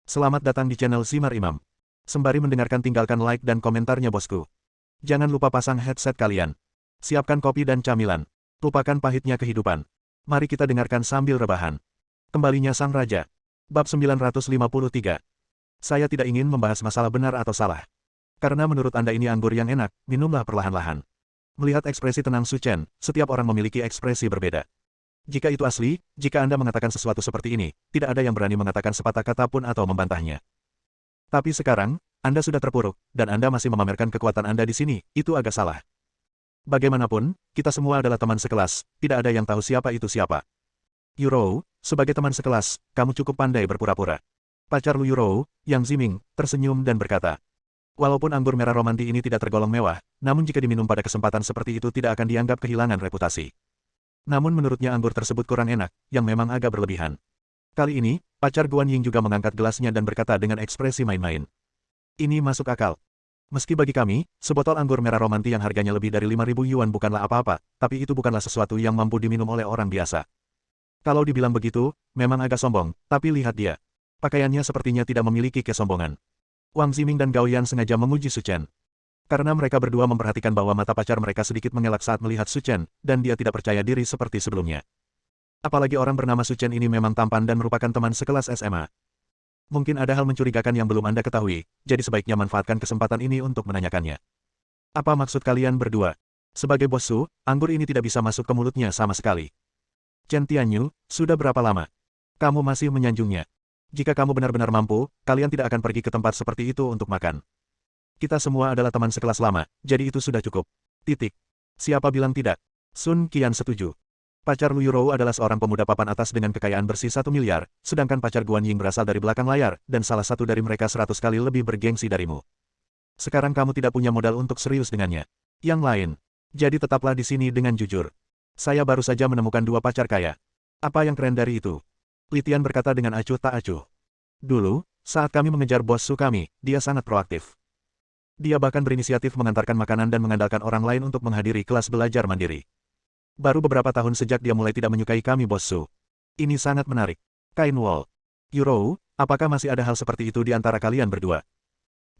Selamat datang di channel Simar Imam. Sembari mendengarkan tinggalkan like dan komentarnya bosku. Jangan lupa pasang headset kalian. Siapkan kopi dan camilan. Lupakan pahitnya kehidupan. Mari kita dengarkan sambil rebahan. Kembalinya Sang Raja. Bab 953. Saya tidak ingin membahas masalah benar atau salah. Karena menurut Anda ini anggur yang enak, minumlah perlahan-lahan. Melihat ekspresi tenang Su Chen, setiap orang memiliki ekspresi berbeda. Jika itu asli, jika Anda mengatakan sesuatu seperti ini, tidak ada yang berani mengatakan sepatah kata pun atau membantahnya. Tapi sekarang, Anda sudah terpuruk, dan Anda masih memamerkan kekuatan Anda di sini, itu agak salah. Bagaimanapun, kita semua adalah teman sekelas, tidak ada yang tahu siapa itu siapa. Yurou, sebagai teman sekelas, kamu cukup pandai berpura-pura. Pacar Lu Yurou, Yang Ziming, tersenyum dan berkata, walaupun anggur merah romanti ini tidak tergolong mewah, namun jika diminum pada kesempatan seperti itu tidak akan dianggap kehilangan reputasi. Namun menurutnya anggur tersebut kurang enak, yang memang agak berlebihan. Kali ini, pacar Guan Ying juga mengangkat gelasnya dan berkata dengan ekspresi main-main. Ini masuk akal. Meski bagi kami, sebotol anggur merah romanti yang harganya lebih dari 5.000 yuan bukanlah apa-apa, tapi itu bukanlah sesuatu yang mampu diminum oleh orang biasa. Kalau dibilang begitu, memang agak sombong, tapi lihat dia. Pakaiannya sepertinya tidak memiliki kesombongan. Wang Ziming dan Gao Yan sengaja menguji Su Chen. Karena mereka berdua memperhatikan bahwa mata pacar mereka sedikit mengelak saat melihat Su Chen, dan dia tidak percaya diri seperti sebelumnya. Apalagi orang bernama Su Chen ini memang tampan dan merupakan teman sekelas SMA. Mungkin ada hal mencurigakan yang belum Anda ketahui, jadi sebaiknya manfaatkan kesempatan ini untuk menanyakannya. Apa maksud kalian berdua? Sebagai bos Su, anggur ini tidak bisa masuk ke mulutnya sama sekali. Chen Tianyu, sudah berapa lama? Kamu masih menyanjungnya. Jika kamu benar-benar mampu, kalian tidak akan pergi ke tempat seperti itu untuk makan. Kita semua adalah teman sekelas lama, jadi itu sudah cukup. Titik. Siapa bilang tidak? Sun Qian setuju. Pacar Lu Yurou adalah seorang pemuda papan atas dengan kekayaan bersih 1 miliar, sedangkan pacar Guan Ying berasal dari belakang layar, dan salah satu dari mereka 100 kali lebih bergengsi darimu. Sekarang kamu tidak punya modal untuk serius dengannya. Yang lain. Jadi tetaplah di sini dengan jujur. Saya baru saja menemukan 2 pacar kaya. Apa yang keren dari itu? Li Tian berkata dengan acuh tak acuh. Dulu, saat kami mengejar bos Su kami, dia sangat proaktif. Dia bahkan berinisiatif mengantarkan makanan dan mengandalkan orang lain untuk menghadiri kelas belajar mandiri. Baru beberapa tahun sejak dia mulai tidak menyukai kami bos Su. Ini sangat menarik. Kain Wall. Yurou, apakah masih ada hal seperti itu di antara kalian berdua?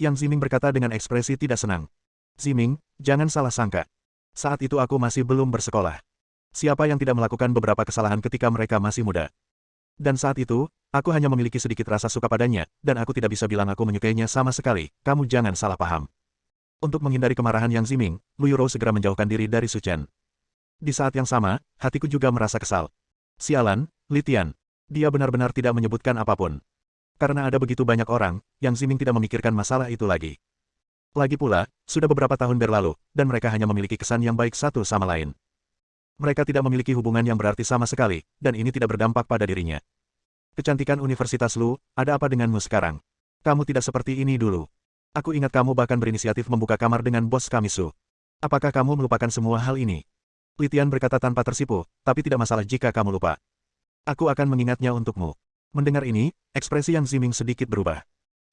Yang Ziming berkata dengan ekspresi tidak senang. Ziming, jangan salah sangka. Saat itu aku masih belum bersekolah. Siapa yang tidak melakukan beberapa kesalahan ketika mereka masih muda? Dan saat itu, aku hanya memiliki sedikit rasa suka padanya, dan aku tidak bisa bilang aku menyukainya sama sekali, kamu jangan salah paham. Untuk menghindari kemarahan Yang Ziming, Lu Yurou segera menjauhkan diri dari Su Chen. Di saat yang sama, hatiku juga merasa kesal. Sialan, Li Tian. Dia benar-benar tidak menyebutkan apapun. Karena ada begitu banyak orang, Yang Ziming tidak memikirkan masalah itu lagi. Lagi pula, sudah beberapa tahun berlalu, dan mereka hanya memiliki kesan yang baik satu sama lain. Mereka tidak memiliki hubungan yang berarti sama sekali, dan ini tidak berdampak pada dirinya. Kecantikan Universitas Lu, ada apa denganmu sekarang? Kamu tidak seperti ini dulu. Aku ingat kamu bahkan berinisiatif membuka kamar dengan bos kami Su. Apakah kamu melupakan semua hal ini? Li Tian berkata tanpa tersipu, tapi tidak masalah jika kamu lupa. Aku akan mengingatnya untukmu. Mendengar ini, ekspresi Yang Ziming sedikit berubah.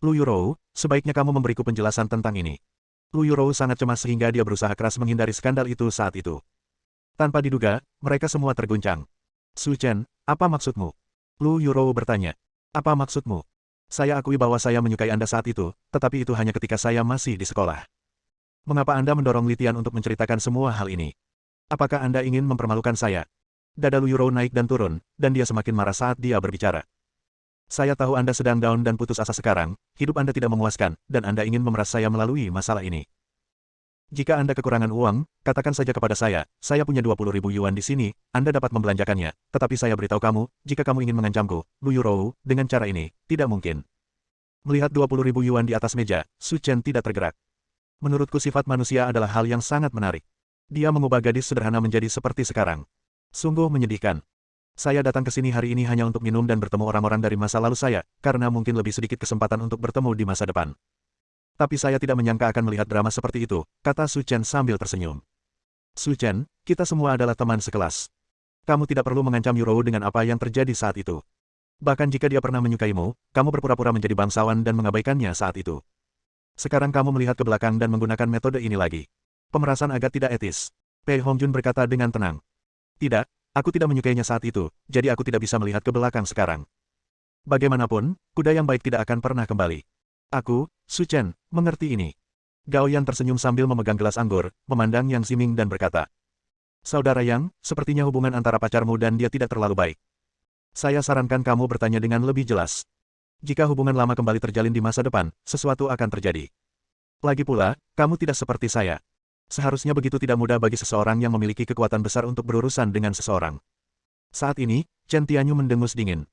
Lu Yurou, sebaiknya kamu memberiku penjelasan tentang ini. Lu Yurou sangat cemas sehingga dia berusaha keras menghindari skandal itu saat itu. Tanpa diduga, mereka semua terguncang. Su Chen, apa maksudmu? Lu Yurou bertanya. Apa maksudmu? Saya akui bahwa saya menyukai Anda saat itu, tetapi itu hanya ketika saya masih di sekolah. Mengapa Anda mendorong Li Tian untuk menceritakan semua hal ini? Apakah Anda ingin mempermalukan saya? Dada Lu Yurou naik dan turun, dan dia semakin marah saat dia berbicara. Saya tahu Anda sedang down dan putus asa sekarang, hidup Anda tidak memuaskan, dan Anda ingin memeras saya melalui masalah ini. Jika Anda kekurangan uang, katakan saja kepada saya punya 20.000 yuan di sini, Anda dapat membelanjakannya, tetapi saya beritahu kamu, jika kamu ingin mengancamku, Lu Yurou, dengan cara ini, tidak mungkin. Melihat 20.000 yuan di atas meja, Su Chen tidak tergerak. Menurutku sifat manusia adalah hal yang sangat menarik. Dia mengubah gadis sederhana menjadi seperti sekarang. Sungguh menyedihkan. Saya datang ke sini hari ini hanya untuk minum dan bertemu orang-orang dari masa lalu saya, karena mungkin lebih sedikit kesempatan untuk bertemu di masa depan. Tapi saya tidak menyangka akan melihat drama seperti itu, kata Su Chen sambil tersenyum. Su Chen, kita semua adalah teman sekelas. Kamu tidak perlu mengancam Yurou dengan apa yang terjadi saat itu. Bahkan jika dia pernah menyukaimu, kamu berpura-pura menjadi bangsawan dan mengabaikannya saat itu. Sekarang kamu melihat ke belakang dan menggunakan metode ini lagi. Pemerasan agak tidak etis. Pei Hongjun berkata dengan tenang. Tidak, aku tidak menyukainya saat itu, jadi aku tidak bisa melihat ke belakang sekarang. Bagaimanapun, kuda yang baik tidak akan pernah kembali. Aku, Su Chen, mengerti ini. Gao Yan tersenyum sambil memegang gelas anggur, memandang Yang Ximing dan berkata, Saudara Yang, sepertinya hubungan antara pacarmu dan dia tidak terlalu baik. Saya sarankan kamu bertanya dengan lebih jelas. Jika hubungan lama kembali terjalin di masa depan, sesuatu akan terjadi. Lagi pula, kamu tidak seperti saya. Seharusnya begitu tidak mudah bagi seseorang yang memiliki kekuatan besar untuk berurusan dengan seseorang. Saat ini, Chen Tianyu mendengus dingin.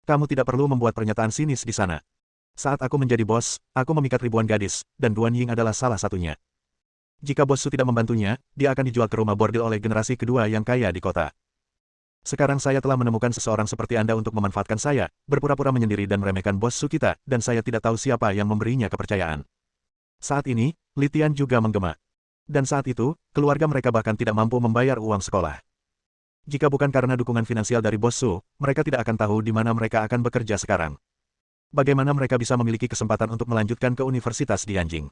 Kamu tidak perlu membuat pernyataan sinis di sana. Saat aku menjadi bos, aku memikat ribuan gadis, dan Guan Ying adalah salah satunya. Jika bos Su tidak membantunya, dia akan dijual ke rumah bordil oleh generasi kedua yang kaya di kota. Sekarang saya telah menemukan seseorang seperti Anda untuk memanfaatkan saya, berpura-pura menyendiri dan meremehkan bos Su kita, dan saya tidak tahu siapa yang memberinya kepercayaan. Saat ini, Li Tian juga menggema. Dan saat itu, keluarga mereka bahkan tidak mampu membayar uang sekolah. Jika bukan karena dukungan finansial dari bos Su, mereka tidak akan tahu di mana mereka akan bekerja sekarang. Bagaimana mereka bisa memiliki kesempatan untuk melanjutkan ke universitas di Yanjing?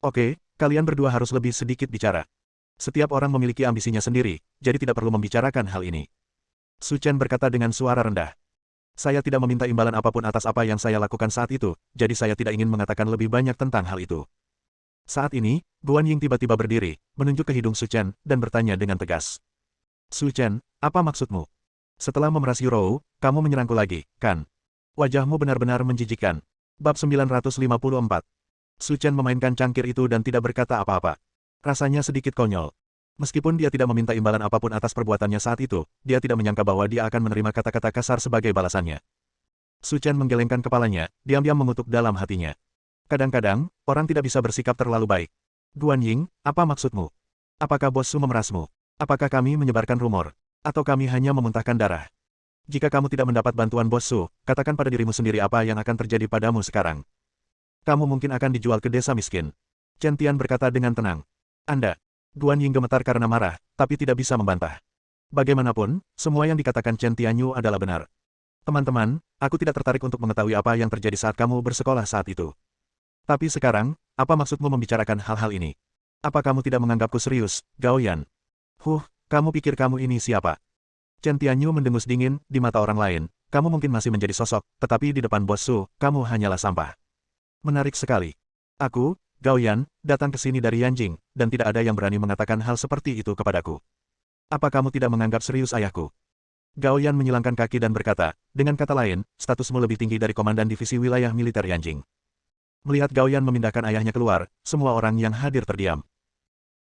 Oke, kalian berdua harus lebih sedikit bicara. Setiap orang memiliki ambisinya sendiri, jadi tidak perlu membicarakan hal ini. Su Chen berkata dengan suara rendah. Saya tidak meminta imbalan apapun atas apa yang saya lakukan saat itu, jadi saya tidak ingin mengatakan lebih banyak tentang hal itu. Saat ini, Guan Ying tiba-tiba berdiri, menunjuk ke hidung Su Chen, dan bertanya dengan tegas. Su Chen, apa maksudmu? Setelah memeras Yurou, kamu menyerangku lagi, kan? Wajahmu benar-benar menjijikkan. Bab 954. Su Chen memainkan cangkir itu dan tidak berkata apa-apa. Rasanya sedikit konyol. Meskipun dia tidak meminta imbalan apapun atas perbuatannya saat itu, dia tidak menyangka bahwa dia akan menerima kata-kata kasar sebagai balasannya. Su Chen menggelengkan kepalanya, diam-diam mengutuk dalam hatinya. Kadang-kadang, orang tidak bisa bersikap terlalu baik. Guan Ying, apa maksudmu? Apakah bos Su memerasmu? Apakah kami menyebarkan rumor? Atau kami hanya memuntahkan darah? Jika kamu tidak mendapat bantuan bos Su, katakan pada dirimu sendiri apa yang akan terjadi padamu sekarang. Kamu mungkin akan dijual ke desa miskin. Chen Tian berkata dengan tenang. Anda. Guan Ying gemetar karena marah, tapi tidak bisa membantah. Bagaimanapun, semua yang dikatakan Chen Tianyu adalah benar. Teman-teman, aku tidak tertarik untuk mengetahui apa yang terjadi saat kamu bersekolah saat itu. Tapi sekarang, apa maksudmu membicarakan hal-hal ini? Apa kamu tidak menganggapku serius, Gao Yan? Kamu pikir kamu ini siapa? Chen Tianyu mendengus dingin, di mata orang lain, kamu mungkin masih menjadi sosok, tetapi di depan bos Su, kamu hanyalah sampah. Menarik sekali. Aku, Gao Yan, datang ke sini dari Yanjing, dan tidak ada yang berani mengatakan hal seperti itu kepadaku. Apa kamu tidak menganggap serius ayahku? Gao Yan menyilangkan kaki dan berkata, dengan kata lain, statusmu lebih tinggi dari komandan divisi wilayah militer Yanjing. Melihat Gao Yan memindahkan ayahnya keluar, semua orang yang hadir terdiam.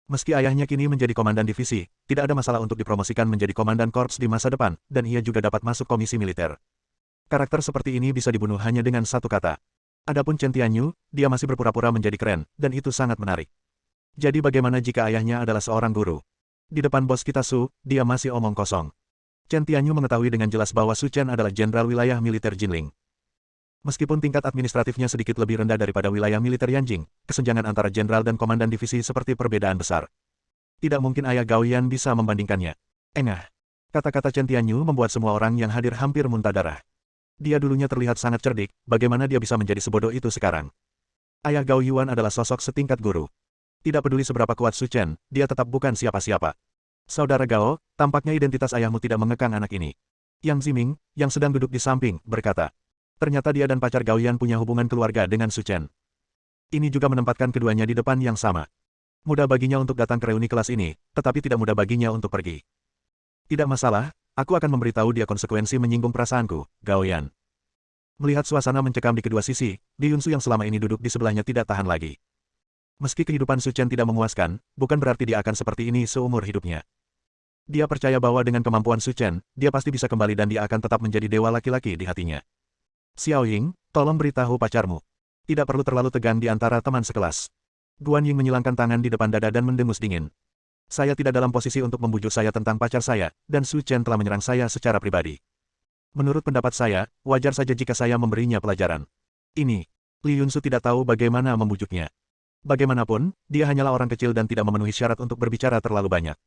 Meski ayahnya kini menjadi komandan divisi, tidak ada masalah untuk dipromosikan menjadi komandan korps di masa depan, dan ia juga dapat masuk komisi militer. Karakter seperti ini bisa dibunuh hanya dengan satu kata. Adapun Chen Tianyu, dia masih berpura-pura menjadi keren, dan itu sangat menarik. Jadi bagaimana jika ayahnya adalah seorang guru? Di depan bos kita Su, dia masih omong kosong. Chen Tianyu mengetahui dengan jelas bahwa Su Chen adalah jenderal wilayah militer Jinling. Meskipun tingkat administratifnya sedikit lebih rendah daripada wilayah militer Yanjing, kesenjangan antara jenderal dan komandan divisi seperti perbedaan besar. Tidak mungkin ayah Gao Yan bisa membandingkannya. Engah. Kata-kata Chen Tianyu membuat semua orang yang hadir hampir muntah darah. Dia dulunya terlihat sangat cerdik, bagaimana dia bisa menjadi sebodoh itu sekarang? Ayah Gao Yuan adalah sosok setingkat guru. Tidak peduli seberapa kuat Su Chen, dia tetap bukan siapa-siapa. Saudara Gao, tampaknya identitas ayahmu tidak mengekang anak ini. Yang Ximing, yang sedang duduk di samping, berkata. Ternyata dia dan pacar Gao Yan punya hubungan keluarga dengan Su Chen. Ini juga menempatkan keduanya di depan yang sama. Mudah baginya untuk datang ke reuni kelas ini, tetapi tidak mudah baginya untuk pergi. Tidak masalah, aku akan memberitahu dia konsekuensi menyinggung perasaanku, Gao Yan. Melihat suasana mencekam di kedua sisi, Li Yunsu yang selama ini duduk di sebelahnya tidak tahan lagi. Meski kehidupan Su Chen tidak memuaskan, bukan berarti dia akan seperti ini seumur hidupnya. Dia percaya bahwa dengan kemampuan Su Chen, dia pasti bisa kembali dan dia akan tetap menjadi dewa laki-laki di hatinya. Xiao Ying, tolong beritahu pacarmu. Tidak perlu terlalu tegang di antara teman sekelas. Guan Ying menyilangkan tangan di depan dada dan mendengus dingin. Saya tidak dalam posisi untuk membujuk saya tentang pacar saya, dan Su Chen telah menyerang saya secara pribadi. Menurut pendapat saya, wajar saja jika saya memberinya pelajaran. Ini, Li Yunsu tidak tahu bagaimana membujuknya. Bagaimanapun, dia hanyalah orang kecil dan tidak memenuhi syarat untuk berbicara terlalu banyak.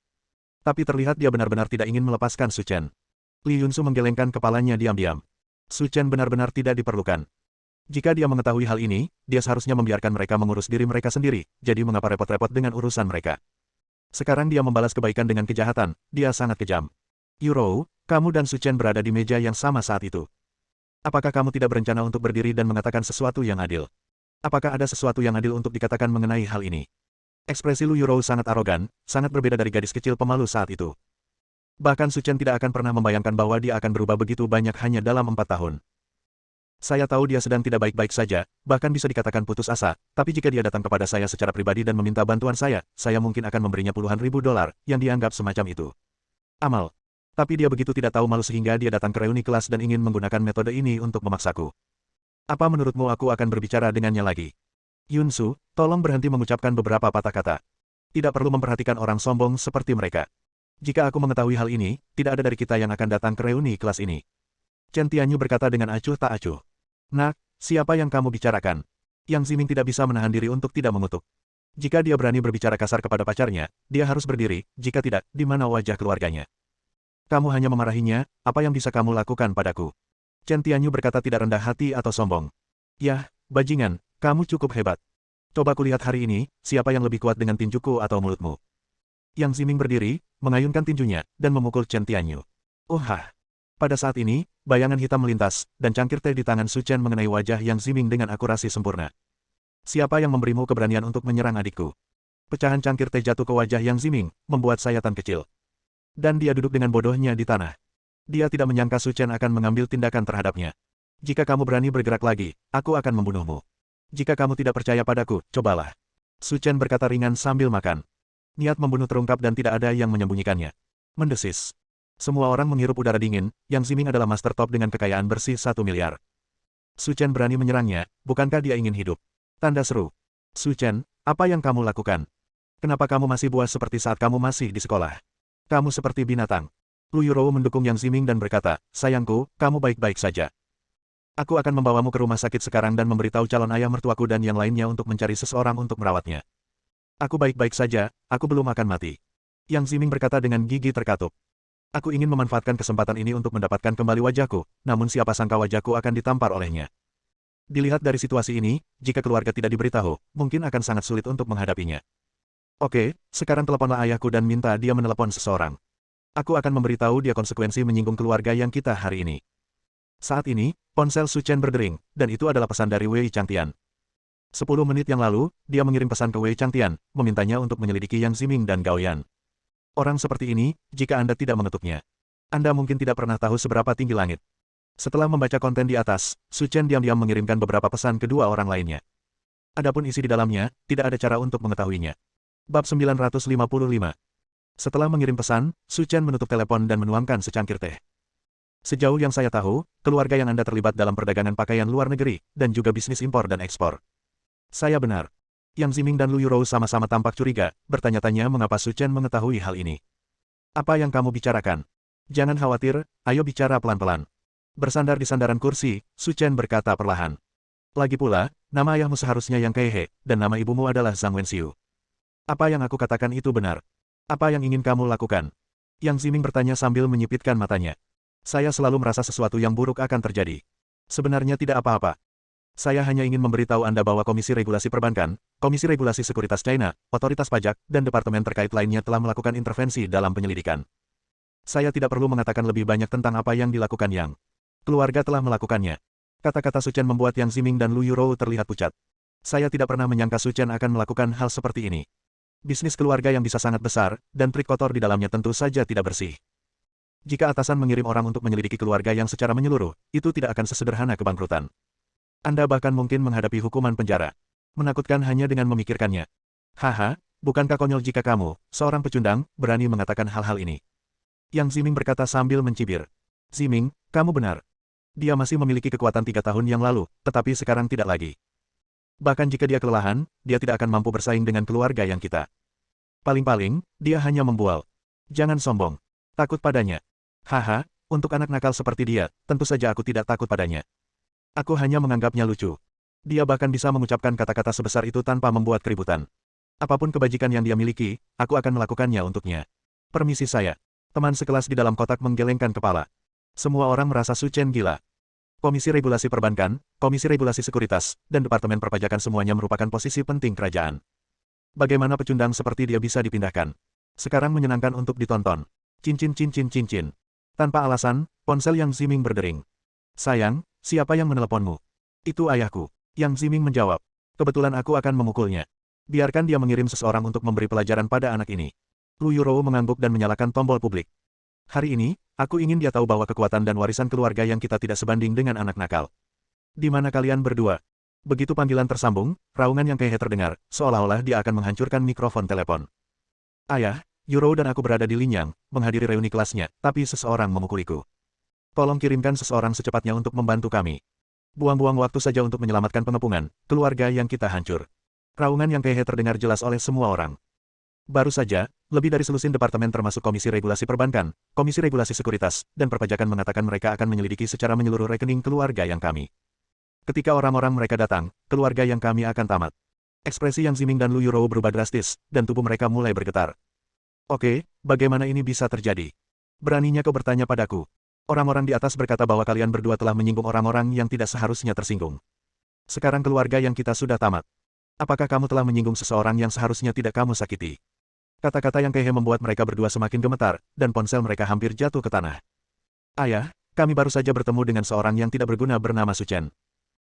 Tapi terlihat dia benar-benar tidak ingin melepaskan Su Chen. Li Yunsu menggelengkan kepalanya diam-diam. Su Chen benar-benar tidak diperlukan. Jika dia mengetahui hal ini, dia seharusnya membiarkan mereka mengurus diri mereka sendiri, jadi mengapa repot-repot dengan urusan mereka? Sekarang dia membalas kebaikan dengan kejahatan, dia sangat kejam. Yurou, kamu dan Su Chen berada di meja yang sama saat itu. Apakah kamu tidak berencana untuk berdiri dan mengatakan sesuatu yang adil? Apakah ada sesuatu yang adil untuk dikatakan mengenai hal ini? Ekspresi Lu Yurou sangat arogan, sangat berbeda dari gadis kecil pemalu saat itu. Bahkan Su Chen tidak akan pernah membayangkan bahwa dia akan berubah begitu banyak hanya dalam 4 tahun. Saya tahu dia sedang tidak baik-baik saja, bahkan bisa dikatakan putus asa, tapi jika dia datang kepada saya secara pribadi dan meminta bantuan saya mungkin akan memberinya puluhan ribu dolar, yang dianggap semacam itu. Amal. Tapi dia begitu tidak tahu malu sehingga dia datang ke reuni kelas dan ingin menggunakan metode ini untuk memaksaku. Apa menurutmu aku akan berbicara dengannya lagi? Yunsu, tolong berhenti mengucapkan beberapa patah kata. Tidak perlu memperhatikan orang sombong seperti mereka. Jika aku mengetahui hal ini, tidak ada dari kita yang akan datang ke reuni kelas ini. Chen Tianyu berkata dengan acuh tak acuh. Nak, siapa yang kamu bicarakan? Yang Ziming tidak bisa menahan diri untuk tidak mengutuk. Jika dia berani berbicara kasar kepada pacarnya, dia harus berdiri, jika tidak, di mana wajah keluarganya? Kamu hanya memarahinya, apa yang bisa kamu lakukan padaku? Chen Tianyu berkata tidak rendah hati atau sombong. Yah, bajingan, kamu cukup hebat. Coba kulihat hari ini, siapa yang lebih kuat dengan tinjuku atau mulutmu. Yang Ziming berdiri, mengayunkan tinjunya, dan memukul Chen Tianyu. Pada saat ini, bayangan hitam melintas, dan cangkir teh di tangan Su Chen mengenai wajah Yang Ziming dengan akurasi sempurna. Siapa yang memberimu keberanian untuk menyerang adikku? Pecahan cangkir teh jatuh ke wajah Yang Ziming, membuat sayatan kecil. Dan dia duduk dengan bodohnya di tanah. Dia tidak menyangka Su Chen akan mengambil tindakan terhadapnya. Jika kamu berani bergerak lagi, aku akan membunuhmu. Jika kamu tidak percaya padaku, cobalah. Su Chen berkata ringan sambil makan. Niat membunuh terungkap dan tidak ada yang menyembunyikannya. Mendesis. Semua orang menghirup udara dingin, Yang Ziming adalah master top dengan kekayaan bersih 1 miliar. Su Chen berani menyerangnya, bukankah dia ingin hidup? Tanda seru. Su Chen, apa yang kamu lakukan? Kenapa kamu masih buas seperti saat kamu masih di sekolah? Kamu seperti binatang. Lu Yurou mendukung Yang Ziming dan berkata, sayangku, kamu baik-baik saja. Aku akan membawamu ke rumah sakit sekarang dan memberitahu calon ayah mertuaku dan yang lainnya untuk mencari seseorang untuk merawatnya. Aku baik-baik saja, aku belum akan mati. Yang Ziming berkata dengan gigi terkatup. Aku ingin memanfaatkan kesempatan ini untuk mendapatkan kembali wajahku, namun siapa sangka wajahku akan ditampar olehnya. Dilihat dari situasi ini, jika keluarga tidak diberitahu, mungkin akan sangat sulit untuk menghadapinya. Oke, sekarang teleponlah ayahku dan minta dia menelepon seseorang. Aku akan memberitahu dia konsekuensi menyinggung keluarga yang kita hari ini. Saat ini, ponsel Su Chen berdering, dan itu adalah pesan dari Wei Changtian. 10 menit yang lalu, dia mengirim pesan ke Wei Changtian, memintanya untuk menyelidiki Yang Ziming dan Gao Yan. Orang seperti ini, jika Anda tidak mengetuknya, Anda mungkin tidak pernah tahu seberapa tinggi langit. Setelah membaca konten di atas, Su Chen diam-diam mengirimkan beberapa pesan ke dua orang lainnya. Adapun isi di dalamnya, tidak ada cara untuk mengetahuinya. Bab 955. Setelah mengirim pesan, Su Chen menutup telepon dan menuangkan secangkir teh. Sejauh yang saya tahu, keluarga yang Anda terlibat dalam perdagangan pakaian luar negeri, dan juga bisnis impor dan ekspor. Saya benar. Yang Ziming dan Lu Yurou sama-sama tampak curiga, bertanya-tanya mengapa Su Chen mengetahui hal ini. Apa yang kamu bicarakan? Jangan khawatir, ayo bicara pelan-pelan. Bersandar di sandaran kursi, Su Chen berkata perlahan. Lagi pula, nama ayahmu seharusnya Yang Keihe, dan nama ibumu adalah Zhang Wenxiu. Apa yang aku katakan itu benar? Apa yang ingin kamu lakukan? Yang Ziming bertanya sambil menyipitkan matanya. Saya selalu merasa sesuatu yang buruk akan terjadi. Sebenarnya tidak apa-apa. Saya hanya ingin memberitahu Anda bahwa Komisi Regulasi Perbankan, Komisi Regulasi Sekuritas China, Otoritas Pajak, dan departemen terkait lainnya telah melakukan intervensi dalam penyelidikan. Saya tidak perlu mengatakan lebih banyak tentang apa yang dilakukan Yang. Keluarga telah melakukannya. Kata-kata Su Chen membuat Yang Ziming dan Lu Yurou terlihat pucat. Saya tidak pernah menyangka Su Chen akan melakukan hal seperti ini. Bisnis keluarga yang bisa sangat besar, dan trik kotor di dalamnya tentu saja tidak bersih. Jika atasan mengirim orang untuk menyelidiki keluarga yang secara menyeluruh, itu tidak akan sesederhana kebangkrutan. Anda bahkan mungkin menghadapi hukuman penjara. Menakutkan hanya dengan memikirkannya. Haha, bukankah konyol jika kamu, seorang pecundang, berani mengatakan hal-hal ini? Yang Ziming berkata sambil mencibir. Ziming, kamu benar. Dia masih memiliki kekuatan 3 tahun yang lalu, tetapi sekarang tidak lagi. Bahkan jika dia kelelahan, dia tidak akan mampu bersaing dengan keluarga yang kita. Paling-paling, dia hanya membual. Jangan sombong. Takut padanya. Haha, untuk anak nakal seperti dia, tentu saja aku tidak takut padanya. Aku hanya menganggapnya lucu. Dia bahkan bisa mengucapkan kata-kata sebesar itu tanpa membuat keributan. Apapun kebajikan yang dia miliki, aku akan melakukannya untuknya. Permisi saya. Teman sekelas di dalam kotak menggelengkan kepala. Semua orang merasa Su Chen gila. Komisi Regulasi Perbankan, Komisi Regulasi Sekuritas, dan Departemen Perpajakan semuanya merupakan posisi penting kerajaan. Bagaimana pecundang seperti dia bisa dipindahkan? Sekarang menyenangkan untuk ditonton. Cincin. Tanpa alasan, ponsel Yang Ziming berdering. Sayang, Siapa yang meneleponmu? Itu ayahku. Yang Ziming menjawab. Kebetulan aku akan memukulnya. Biarkan dia mengirim seseorang untuk memberi pelajaran pada anak ini. Lu Yurou mengangguk dan menyalakan tombol publik. Hari ini, aku ingin dia tahu bahwa kekuatan dan warisan keluarga yang kita tidak sebanding dengan anak nakal. Di mana kalian berdua? Begitu panggilan tersambung, raungan yang Keihe terdengar, seolah-olah dia akan menghancurkan mikrofon telepon. Ayah, Yurou dan aku berada di Linyang, menghadiri reuni kelasnya, tapi seseorang memukuliku. Tolong kirimkan seseorang secepatnya untuk membantu kami. Buang-buang waktu saja untuk menyelamatkan pengepungan, keluarga yang kita hancur. Raungan yang Keihe terdengar jelas oleh semua orang. Baru saja, lebih dari selusin departemen termasuk Komisi Regulasi Perbankan, Komisi Regulasi Sekuritas, dan Perpajakan mengatakan mereka akan menyelidiki secara menyeluruh rekening keluarga yang kami. Ketika orang-orang mereka datang, keluarga yang kami akan tamat. Ekspresi Yang Ziming dan Lu Yurou berubah drastis, dan tubuh mereka mulai bergetar. Oke, bagaimana ini bisa terjadi? Beraninya kau bertanya padaku. Orang-orang di atas berkata bahwa kalian berdua telah menyinggung orang-orang yang tidak seharusnya tersinggung. Sekarang keluarga yang kita sudah tamat. Apakah kamu telah menyinggung seseorang yang seharusnya tidak kamu sakiti? Kata-kata yang Keihe membuat mereka berdua semakin gemetar, dan ponsel mereka hampir jatuh ke tanah. Ayah, kami baru saja bertemu dengan seorang yang tidak berguna bernama Su Chen.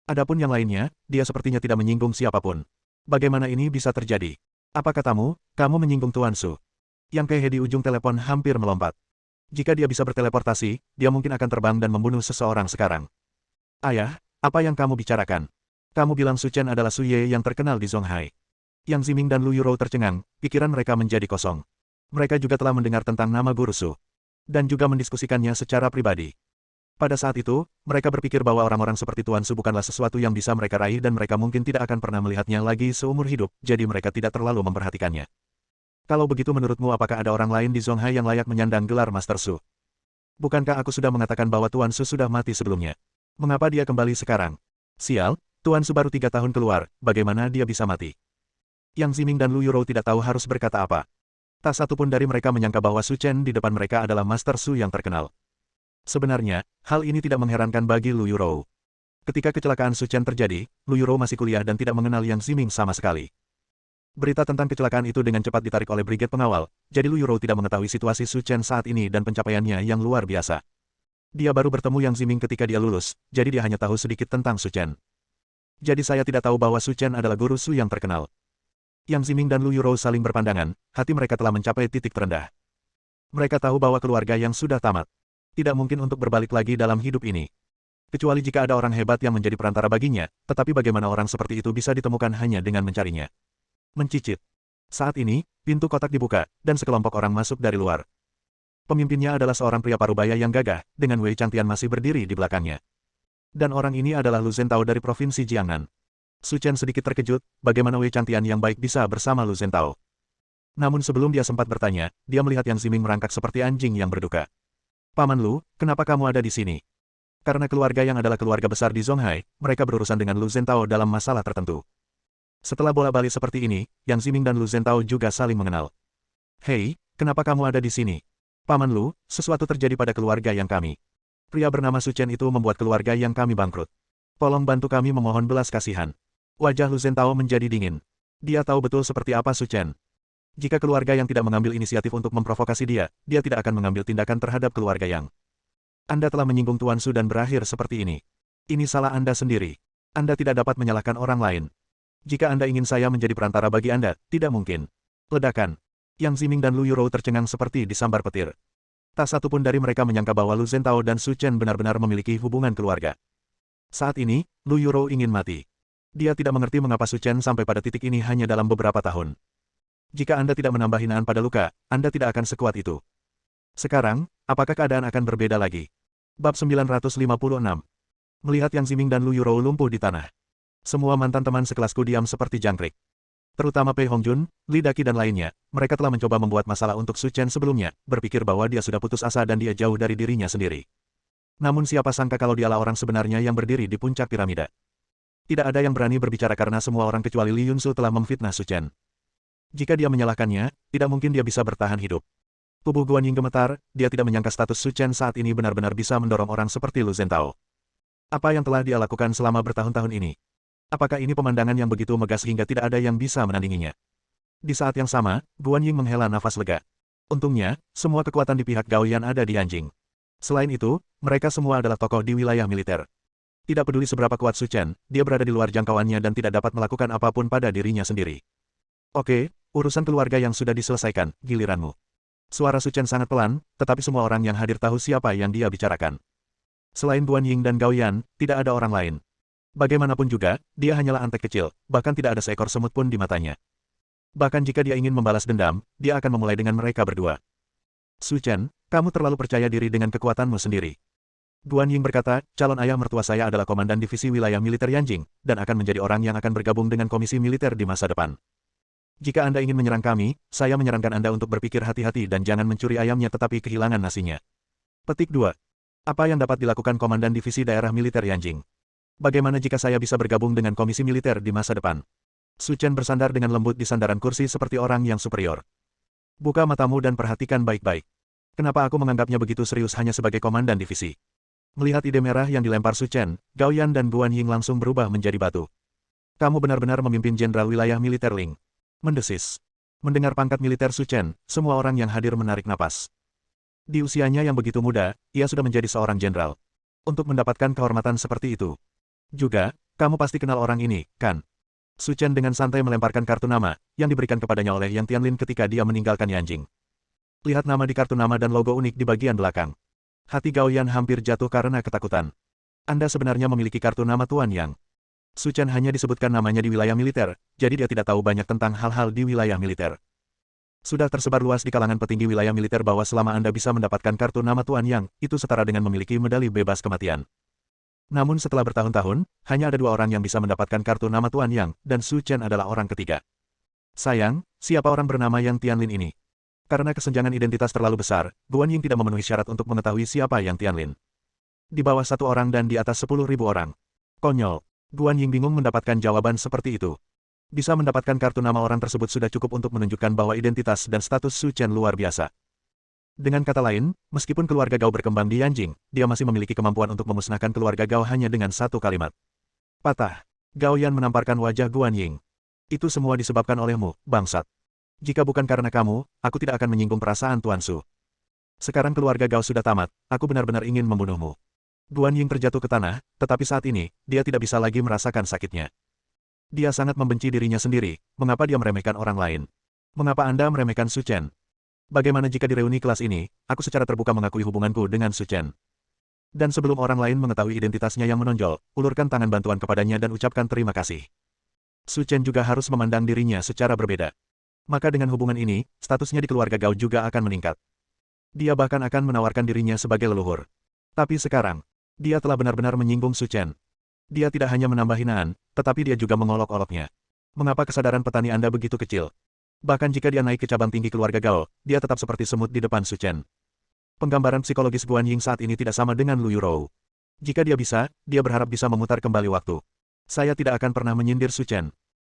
Adapun yang lainnya, dia sepertinya tidak menyinggung siapapun. Bagaimana ini bisa terjadi? Apa katamu, kamu menyinggung Tuan Su? Yang Keihe di ujung telepon hampir melompat. Jika dia bisa berteleportasi, dia mungkin akan terbang dan membunuh seseorang sekarang. Ayah, apa yang kamu bicarakan? Kamu bilang Su Chen adalah Su Ye yang terkenal di Zonghai. Yang Ziming dan Lu Yurou tercengang, pikiran mereka menjadi kosong. Mereka juga telah mendengar tentang nama Guru Su. Dan juga mendiskusikannya secara pribadi. Pada saat itu, mereka berpikir bahwa orang-orang seperti Tuan Su bukanlah sesuatu yang bisa mereka raih dan mereka mungkin tidak akan pernah melihatnya lagi seumur hidup, jadi mereka tidak terlalu memperhatikannya. Kalau begitu menurutmu apakah ada orang lain di Zonghai yang layak menyandang gelar Master Su? Bukankah aku sudah mengatakan bahwa Tuan Su sudah mati sebelumnya? Mengapa dia kembali sekarang? Sial, Tuan Su baru 3 tahun keluar, bagaimana dia bisa mati? Yang Ziming dan Lu Yurou tidak tahu harus berkata apa. Tak satu pun dari mereka menyangka bahwa Su Chen di depan mereka adalah Master Su yang terkenal. Sebenarnya, hal ini tidak mengherankan bagi Lu Yurou. Ketika kecelakaan Su Chen terjadi, Lu Yurou masih kuliah dan tidak mengenal Yang Ziming sama sekali. Berita tentang kecelakaan itu dengan cepat ditarik oleh brigade pengawal, jadi Lu Yurou tidak mengetahui situasi Su Chen saat ini dan pencapaiannya yang luar biasa. Dia baru bertemu Yang Ziming ketika dia lulus, jadi dia hanya tahu sedikit tentang Su Chen. Jadi saya tidak tahu bahwa Su Chen adalah guru Su yang terkenal. Yang Ziming dan Lu Yurou saling berpandangan, hati mereka telah mencapai titik terendah. Mereka tahu bahwa keluarga yang sudah tamat tidak mungkin untuk berbalik lagi dalam hidup ini. Kecuali jika ada orang hebat yang menjadi perantara baginya, tetapi bagaimana orang seperti itu bisa ditemukan hanya dengan mencarinya. Mencicit. Saat ini, pintu kotak dibuka, dan sekelompok orang masuk dari luar. Pemimpinnya adalah seorang pria parubaya yang gagah, dengan Wei Changtian masih berdiri di belakangnya. Dan orang ini adalah Lu Zhentao dari Provinsi Jiangnan. Su Chen sedikit terkejut, bagaimana Wei Changtian yang baik bisa bersama Lu Zhentao. Namun sebelum dia sempat bertanya, dia melihat Yang Ziming merangkak seperti anjing yang berduka. Paman Lu, kenapa kamu ada di sini? Karena keluarga yang adalah keluarga besar di Zonghai, mereka berurusan dengan Lu Zhentao dalam masalah tertentu. Setelah bola-balik seperti ini, Yang Ziming dan Lu Zhentao juga saling mengenal. Hei, kenapa kamu ada di sini? Paman Lu, sesuatu terjadi pada keluarga yang kami. Pria bernama Su Chen itu membuat keluarga yang kami bangkrut. Tolong bantu kami memohon belas kasihan. Wajah Lu Zhentao menjadi dingin. Dia tahu betul seperti apa Su Chen. Jika keluarga yang tidak mengambil inisiatif untuk memprovokasi dia tidak akan mengambil tindakan terhadap keluarga yang. Anda telah menyinggung Tuan Su dan berakhir seperti ini. Ini salah Anda sendiri. Anda tidak dapat menyalahkan orang lain. Jika Anda ingin saya menjadi perantara bagi Anda, tidak mungkin. Ledakan. Yang Ziming dan Lu Yurou tercengang seperti disambar petir. Tak satu pun dari mereka menyangka bahwa Lu Zhentao dan Su Chen benar-benar memiliki hubungan keluarga. Saat ini, Lu Yurou ingin mati. Dia tidak mengerti mengapa Su Chen sampai pada titik ini hanya dalam beberapa tahun. Jika Anda tidak menambah hinaan pada luka, Anda tidak akan sekuat itu. Sekarang, apakah keadaan akan berbeda lagi? Bab 956. Melihat Yang Ziming dan Lu Yurou lumpuh di tanah. Semua mantan teman sekelasku diam seperti jangkrik. Terutama Pei Hongjun, Li Daqi dan lainnya, mereka telah mencoba membuat masalah untuk Su Chen sebelumnya, berpikir bahwa dia sudah putus asa dan dia jauh dari dirinya sendiri. Namun siapa sangka kalau dialah orang sebenarnya yang berdiri di puncak piramida. Tidak ada yang berani berbicara karena semua orang kecuali Li Yunsu telah memfitnah Su Chen. Jika dia menyalahkannya, tidak mungkin dia bisa bertahan hidup. Tubuh Guan Ying gemetar, dia tidak menyangka status Su Chen saat ini benar-benar bisa mendorong orang seperti Lu Zhentao. Apa yang telah dia lakukan selama bertahun-tahun ini? Apakah ini pemandangan yang begitu megah sehingga tidak ada yang bisa menandinginya? Di saat yang sama, Guan Ying menghela nafas lega. Untungnya, semua kekuatan di pihak Gao Yan ada di Anjing. Selain itu, mereka semua adalah tokoh di wilayah militer. Tidak peduli seberapa kuat Su Chen, dia berada di luar jangkauannya dan tidak dapat melakukan apapun pada dirinya sendiri. Oke, urusan keluarga yang sudah diselesaikan, giliranmu. Suara Su Chen sangat pelan, tetapi semua orang yang hadir tahu siapa yang dia bicarakan. Selain Guan Ying dan Gao Yan, tidak ada orang lain. Bagaimanapun juga, dia hanyalah antek kecil, bahkan tidak ada seekor semut pun di matanya. Bahkan jika dia ingin membalas dendam, dia akan memulai dengan mereka berdua. Su Chen, kamu terlalu percaya diri dengan kekuatanmu sendiri. Guan Ying berkata, calon ayah mertua saya adalah komandan divisi wilayah militer Yanjing, dan akan menjadi orang yang akan bergabung dengan komisi militer di masa depan. Jika Anda ingin menyerang kami, saya menyarankan Anda untuk berpikir hati-hati dan jangan mencuri ayamnya tetapi kehilangan nasinya. Petik 2. Apa yang dapat dilakukan komandan divisi daerah militer Yanjing? Bagaimana jika saya bisa bergabung dengan komisi militer di masa depan? Su Chen bersandar dengan lembut di sandaran kursi seperti orang yang superior. Buka matamu dan perhatikan baik-baik. Kenapa aku menganggapnya begitu serius hanya sebagai komandan divisi? Melihat ide merah yang dilempar Su Chen, Gao Yan dan Guan Ying langsung berubah menjadi batu. Kamu benar-benar memimpin jenderal wilayah militer Ling. Mendesis. Mendengar pangkat militer Su Chen, semua orang yang hadir menarik napas. Di usianya yang begitu muda, ia sudah menjadi seorang jenderal. Untuk mendapatkan kehormatan seperti itu. Juga, kamu pasti kenal orang ini, kan? Su Chen dengan santai melemparkan kartu nama, yang diberikan kepadanya oleh Yang Tianlin ketika dia meninggalkan Yanjing. Lihat nama di kartu nama dan logo unik di bagian belakang. Hati Gao Yan hampir jatuh karena ketakutan. Anda sebenarnya memiliki kartu nama Tuan Yang. Su Chen hanya disebutkan namanya di wilayah militer, jadi dia tidak tahu banyak tentang hal-hal di wilayah militer. Sudah tersebar luas di kalangan petinggi wilayah militer bahwa selama Anda bisa mendapatkan kartu nama Tuan Yang, itu setara dengan memiliki medali bebas kematian. Namun setelah bertahun-tahun, hanya ada 2 orang yang bisa mendapatkan kartu nama Tuan Yang, dan Su Chen adalah orang ketiga. Sayang, siapa orang bernama Yang Tianlin ini? Karena kesenjangan identitas terlalu besar, Guan Ying tidak memenuhi syarat untuk mengetahui siapa Yang Tianlin. Di bawah 1 orang dan di atas 10.000 orang. Konyol. Guan Ying bingung mendapatkan jawaban seperti itu. Bisa mendapatkan kartu nama orang tersebut sudah cukup untuk menunjukkan bahwa identitas dan status Su Chen luar biasa. Dengan kata lain, meskipun keluarga Gao berkembang di Yanjing, dia masih memiliki kemampuan untuk memusnahkan keluarga Gao hanya dengan 1 kalimat. Patah. Gao Yan menamparkan wajah Guan Ying. Itu semua disebabkan olehmu, bangsat. Jika bukan karena kamu, aku tidak akan menyinggung perasaan Tuan Su. Sekarang keluarga Gao sudah tamat, aku benar-benar ingin membunuhmu. Guan Ying terjatuh ke tanah, tetapi saat ini, dia tidak bisa lagi merasakan sakitnya. Dia sangat membenci dirinya sendiri, mengapa dia meremehkan orang lain? Mengapa Anda meremehkan Su Chen? Bagaimana jika di reuni kelas ini, aku secara terbuka mengakui hubunganku dengan Su Chen? Dan sebelum orang lain mengetahui identitasnya yang menonjol, ulurkan tangan bantuan kepadanya dan ucapkan terima kasih. Su Chen juga harus memandang dirinya secara berbeda. Maka dengan hubungan ini, statusnya di keluarga Gao juga akan meningkat. Dia bahkan akan menawarkan dirinya sebagai leluhur. Tapi sekarang, dia telah benar-benar menyinggung Su Chen. Dia tidak hanya menambah hinaan, tetapi dia juga mengolok-oloknya. Mengapa kesadaran petani Anda begitu kecil? Bahkan jika dia naik ke cabang tinggi keluarga Gao, dia tetap seperti semut di depan Su Chen. Penggambaran psikologis Guan Ying saat ini tidak sama dengan Lu Yurou. Jika dia bisa, dia berharap bisa memutar kembali waktu. Saya tidak akan pernah menyindir Su Chen.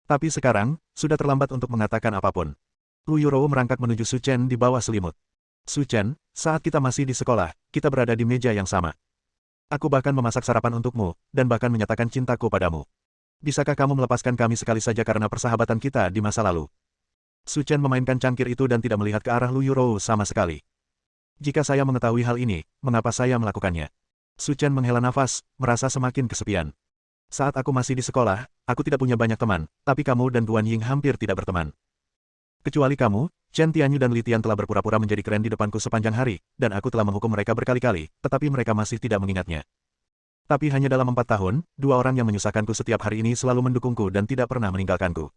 Tapi sekarang, sudah terlambat untuk mengatakan apapun. Lu Yurou merangkak menuju Su Chen di bawah selimut. Su Chen, saat kita masih di sekolah, kita berada di meja yang sama. Aku bahkan memasak sarapan untukmu, dan bahkan menyatakan cintaku padamu. Bisakah kamu melepaskan kami sekali saja karena persahabatan kita di masa lalu? Su Chen memainkan cangkir itu dan tidak melihat ke arah Lu Yurou sama sekali. Jika saya mengetahui hal ini, mengapa saya melakukannya? Su Chen menghela nafas, merasa semakin kesepian. Saat aku masih di sekolah, aku tidak punya banyak teman, tapi kamu dan Guan Ying hampir tidak berteman. Kecuali kamu, Chen Tianyu dan Li Tian telah berpura-pura menjadi keren di depanku sepanjang hari, dan aku telah menghukum mereka berkali-kali, tetapi mereka masih tidak mengingatnya. Tapi hanya dalam 4 tahun, 2 orang yang menyusahkanku setiap hari ini selalu mendukungku dan tidak pernah meninggalkanku.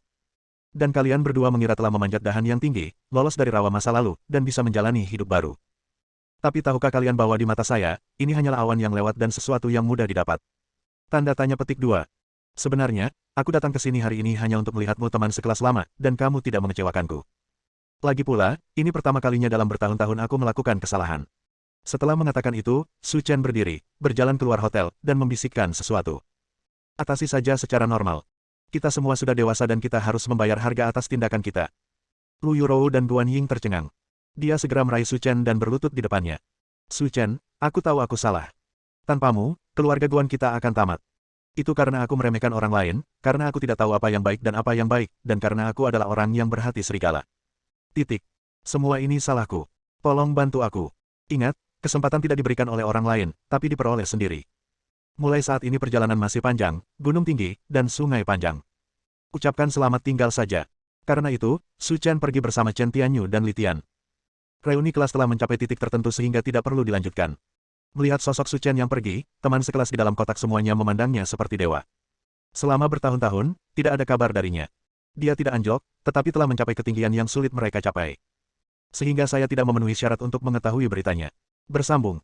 Dan kalian berdua mengira telah memanjat dahan yang tinggi, lolos dari rawa masa lalu, dan bisa menjalani hidup baru. Tapi tahukah kalian bahwa di mata saya, ini hanyalah awan yang lewat dan sesuatu yang mudah didapat? Tanda tanya petik 2. Sebenarnya, aku datang ke sini hari ini hanya untuk melihatmu teman sekelas lama, dan kamu tidak mengecewakanku. Lagi pula, ini pertama kalinya dalam bertahun-tahun aku melakukan kesalahan. Setelah mengatakan itu, Su Chen berdiri, berjalan keluar hotel, dan membisikkan sesuatu. Atasi saja secara normal. Kita semua sudah dewasa dan kita harus membayar harga atas tindakan kita. Lu Yurou dan Guan Ying tercengang. Dia segera meraih Su Chen dan berlutut di depannya. Su Chen, aku tahu aku salah. Tanpamu, keluarga Guan kita akan tamat. Itu karena aku meremehkan orang lain, karena aku tidak tahu apa yang baik dan apa yang baik, dan karena aku adalah orang yang berhati serigala. Titik. Semua ini salahku. Tolong bantu aku. Ingat, kesempatan tidak diberikan oleh orang lain, tapi diperoleh sendiri. Mulai saat ini perjalanan masih panjang, gunung tinggi, dan sungai panjang. Ucapkan selamat tinggal saja. Karena itu, Su Chen pergi bersama Chen Tianyu dan Li Tian. Reuni kelas telah mencapai titik tertentu sehingga tidak perlu dilanjutkan. Melihat sosok Su Chen yang pergi, teman sekelas di dalam kotak semuanya memandangnya seperti dewa. Selama bertahun-tahun, tidak ada kabar darinya. Dia tidak anjlok, tetapi telah mencapai ketinggian yang sulit mereka capai. Sehingga saya tidak memenuhi syarat untuk mengetahui beritanya. Bersambung.